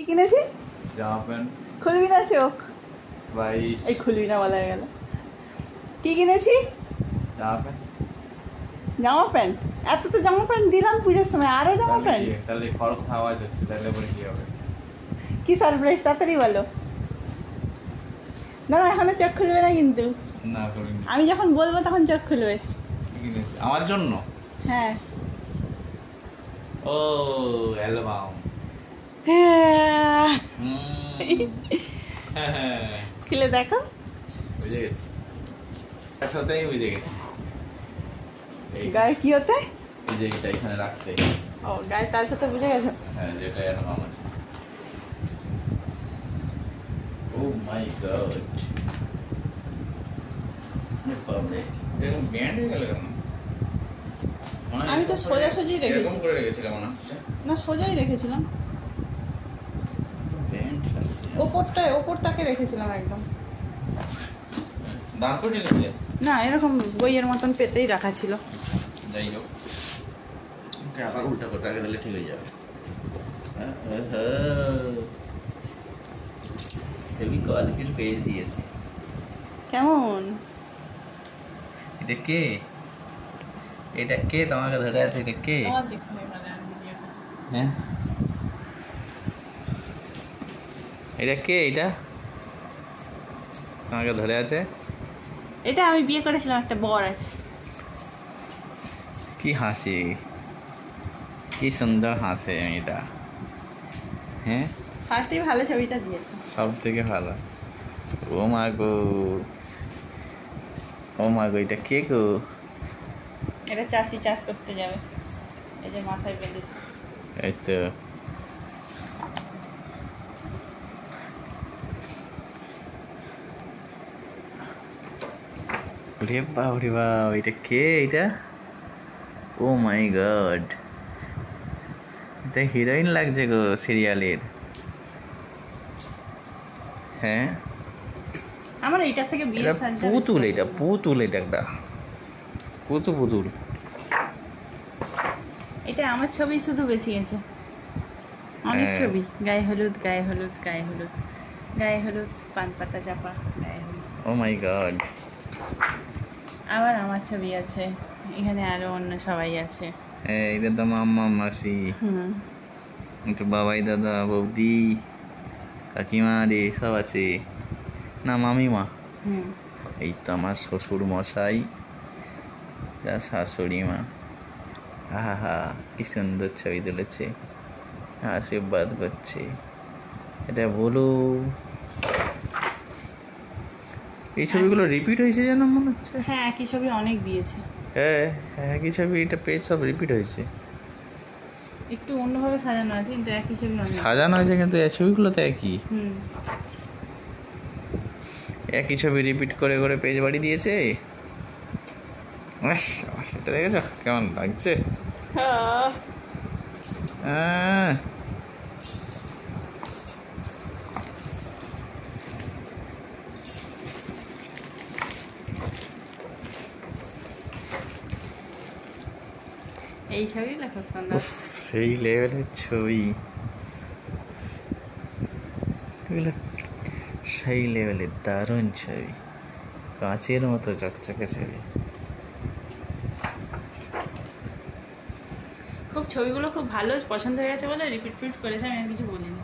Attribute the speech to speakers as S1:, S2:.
S1: কি কিনেছি?
S2: জামা প্যান্ট।
S1: খুলবি না চোখ?
S2: 22।
S1: এই খুলবি না বলা হয়ে গেল। কি কিনেছি?
S2: জামা প্যান্ট।
S1: জামা প্যান্ট? এত তো জামা প্যান্ট দিলাম পুজোর সময়, আরো জামা প্যান্ট?
S2: তাহলে খরচ আওয়াজ হচ্ছে, তাহলে পরে কি হবে?
S1: কি সারপ্রাইজ, তাড়াতাড়ি বলো। না এখনো চোখ খুলবে না কিন্তু।
S2: না করিনি।
S1: আমি যখন বলবো তখন চোখ খুলবে।
S2: কি কিনেছি আমার জন্য?
S1: হ্যাঁ।
S2: ও অ্যালবাম।
S1: খুলে দেখো।
S2: বুঝে গেছি, সাথেই বুঝে গেছি।
S1: গায়ে কি হতে?
S2: এই যে এটা এখানে রাখতে।
S1: ও গায়ে তার সাথে বুঝে গেছো?
S2: হ্যাঁ, যেটা অ্যালবাম আছে। ও মাই গড, বাবরে, এরকম ব্যান্ড হয়ে গেল কেন?
S1: আমি তো সোজাসুজি রেখেছি।
S2: এরকম করে রেখেছিলাম মনে হচ্ছে।
S1: না সোজাই রেখেছিলাম।
S2: ব্যান্ড আছে
S1: ওপরটাকে রেখেছিলাম একদম।
S2: দাঁড় করে রেখেছিলে?
S1: না এরকম বইয়ের মতন পেতেই রাখা ছিল।
S2: যাই হোক, ওকে আবার উল্টা করে রাখে দিলে ঠিক হয়ে যাবে। হেভি কোয়ালিটির পেজ দিয়েছে।
S1: কেমন?
S2: এটা কে? এটা কে তোমাকে ধরে আছে? এটা কে? হ্যাঁ, এটা কে? এটা তোমাকে ধরে আছে?
S1: এটা আমি বিয়ে করেছিলাম, একটা বর আছে।
S2: কি হাসি, কি সুন্দর হাসে এটা। হ্যাঁ,
S1: ফার্স্টেই ভালো ছবিটা দিয়েছে,
S2: সব থেকে ভালো। ও মা গো, ও মা গো, এটা কে গো?
S1: এটা চাষি চাষ করতে যাবে, এই যে মাথায় বেঁধেছে।
S2: এই তো রে বাপ রে বাপ, এটা কে? এটা ও মাই গড, এটা হিরোইন লাগছে গো সিরিয়ালের। হ্যাঁ,
S1: আমার এইটার থেকে বিয়ে
S2: এটা পুতুল, এটা পুতুল, এটা একটা পুতুল।
S1: এটা আমার ছবি শুধু বেশি আছে, অনেক ছবি। গায়ে হলুদ, গায়ে হলুদ, গায়ে হলুদ, গায়ে হলুদ, পান পাতা চাপা, গায়ে হলুদ।
S2: ও মাই গড,
S1: আবার আমার ছবি আছে এখানে, আরো অন্য সবাই আছে।
S2: এটা তো মাম্মা, মাসি, তো বাবাই, দাদা, বৌদি, কাকিমা রে সব আছে না, মামিমা। এই তো আমার শ্বশুর মশাই, শাশুড়ি মা। হা কি সুন্দর ছবি তুলেছে, আশীর্বাদ করছে। এটা বলো, এই ছবিগুলো রিপিট হয়েছে যেন মনে হচ্ছে।
S1: হ্যাঁ, একই ছবি অনেক দিয়েছে।
S2: হ্যাঁ, একই ছবি, এটা পেজ সব রিপিট হয়েছে।
S1: একটু অন্যভাবে সাজানো আছে কিন্তু একই ছবি
S2: সাজানো হয়েছে, কিন্তু এই ছবিগুলো তো একই। একই ছবি রিপিট করে করে পেজ বাড়ি দিয়েছে। সেটা দেখেছো কেমন লাগছে?
S1: এই ছবিগুলো খুব সুন্দর,
S2: সেই লেভেলের ছবি এগুলো, সেই লেভেলের দারুণ ছবি, কাঁচের মতো চকচকে ছবি।
S1: খুব ছবিগুলো খুব ভালো পছন্দ হয়ে গেছে বলে রিপিট করেছে, আমি আর কিছু বলিনি।